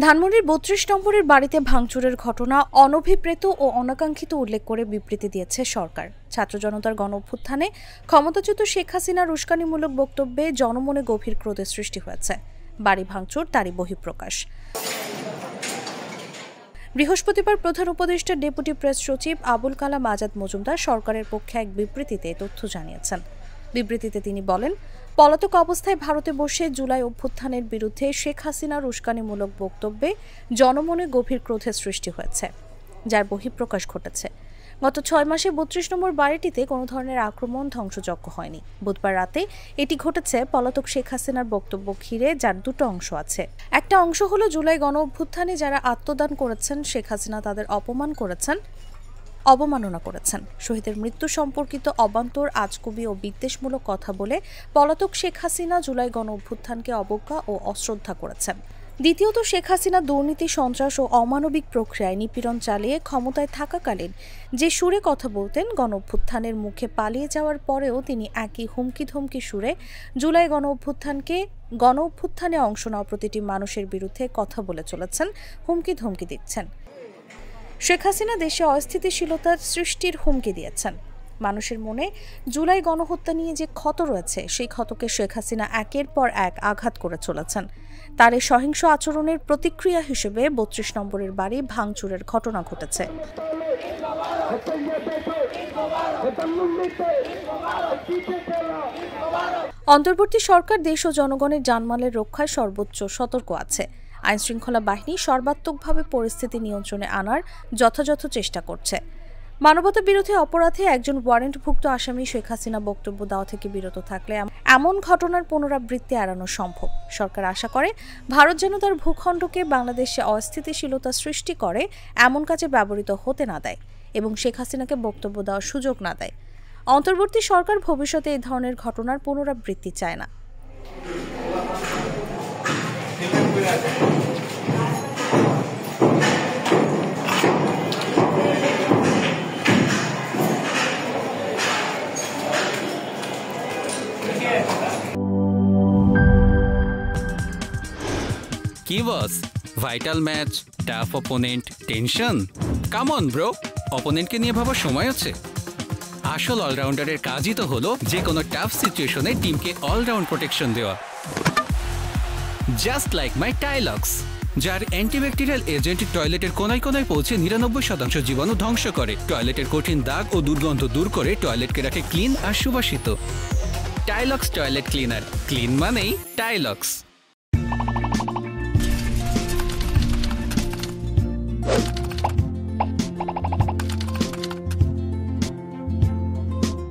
ধানমন্ডির ৩২ নম্বরের বাড়িতে ভাঙচুরের ঘটনা অনভিপ্রেত ও অনাকাঙ্ক্ষিত উল্লেখ করে বিবৃতি দিয়েছে সরকার। ছাত্র জনতার গণঅভ্যুত্থানে ক্ষমতাচ্যুত শেখ হাসিনার উস্কানিমূলক বক্তব্যে জনমনে গভীর ক্রোধের সৃষ্টি হয়েছে। বাড়ি ভাঙচুর তারই বহিঃপ্রকাশ। বৃহস্পতিবার প্রধান উপদেষ্টা ডেপুটি প্রেস সচিব আবুল কালাম আজাদ মজুমদার সরকারের পক্ষে এক বিবৃতিতে তথ্য জানিয়েছেন। বিবৃতিতে তিনি বলেন, পলাতক অবস্থায় ভারতে বসে জুলাই অভ্যুত্থানের বিরুদ্ধে শেখ হাসিনার উস্কানিমূলক বক্তব্যে জনমনে গভীর ক্রোধের সৃষ্টি হয়েছে, যার বহিঃপ্রকাশ ঘটেছে। গত ৬ মাসে ৩২ নম্বর বাড়িটিতে কোনো ধরনের আক্রমণ ধ্বংসযজ্ঞ হয়নি। বুধবার রাতে এটি ঘটেছে পলাতক শেখ হাসিনার বক্তব্য ঘিরে, যার দুটো অংশ আছে। একটা অংশ হলো জুলাই গণঅভ্যুত্থানে যারা আত্মদান করেছেন শেখ হাসিনা তাদের অবমাননা করেছেন। শহীদের মৃত্যু সম্পর্কিত অবান্তর, আজগুবি ও বিদ্বেষমূলক কথা বলে পলাতক শেখ হাসিনা জুলাই গণঅভ্যুত্থানকে অবজ্ঞা ও অশ্রদ্ধা করেছেন। দ্বিতীয়ত, শেখ হাসিনা দুর্নীতি, সন্ত্রাস ও অমানবিক প্রক্রিয়ায় নিপীড়ন চালিয়ে ক্ষমতায় থাকাকালীন যে সুরে কথা বলতেন, গণঅভ্যুত্থানের মুখে পালিয়ে যাওয়ার পরেও তিনি একই হুমকি ধমকি সুরে জুলাই গণঅভ্যুত্থানে অংশ নেওয়া প্রতিটি মানুষের বিরুদ্ধে কথা বলে চলেছেন, হুমকি ধমকি দিচ্ছেন। শেখ হাসিনা দেশে অস্থিতিশীলতার সৃষ্টির হুমকি দিয়েছেন। মানুষের মনে জুলাই গণহত্যা নিয়ে যে ক্ষত রয়েছে, সেই ক্ষতকে শেখ হাসিনা একের পর এক আঘাত করে চলেছেন। তার এই সহিংস আচরণের প্রতিক্রিয়া হিসেবে ৩২ নম্বরের বাড়ি ভাঙচুরের ঘটনা ঘটেছে। অন্তর্বর্তী সরকার দেশ ও জনগণের জানমালের রক্ষায় সর্বোচ্চ সতর্ক আছে। আইনশৃঙ্খলা বাহিনী সর্বাত্মকভাবে পরিস্থিতি নিয়ন্ত্রণে আনার যথাযথ চেষ্টা করছে। মানবতা বিরোধী অপরাধে একজন ওয়ারেন্টভুক্ত আসামি শেখ হাসিনা বক্তব্য দেওয়া থেকে বিরত থাকলে এমন ঘটনার পুনরাবৃত্তি এড়ানো সম্ভব। সরকার আশা করে ভারত যেন তার ভূখণ্ডকে বাংলাদেশে অস্থিতিশীলতা সৃষ্টি করে এমন কাজে ব্যবহৃত হতে না দেয় এবং শেখ হাসিনাকে বক্তব্য দেওয়ার সুযোগ না দেয়। অন্তর্বর্তী সরকার ভবিষ্যতে এই ধরনের ঘটনার পুনরাবৃত্তি চায় না। কি boss, vital match, tough opponent, tension? Come on bro, অপোনেন্টকে নিয়ে ভাবার সময় আছে। আসল অলরাউন্ডারের কাজই তো হলো যে কোনো টাফ সিচুয়েশনে টিমকে অলরাউন্ড প্রোটেকশন দেওয়া। জাস্ট লাইক মাই টাইলক্স, যার অ্যান্টিব্যাকটেরিয়াল এজেন্ট টয়লেটের কোনায় কোনায় পৌঁছে ৯৯% জীবাণু ধ্বংস করে, টয়লেটের কঠিন দাগ ও দুর্গন্ধ দূর করে টয়লেটকে রাখে ক্লিন আর সুবাসিত। টাইলক্স টয়লেট ক্লিনার, ক্লিন মানেই টাইলক্স।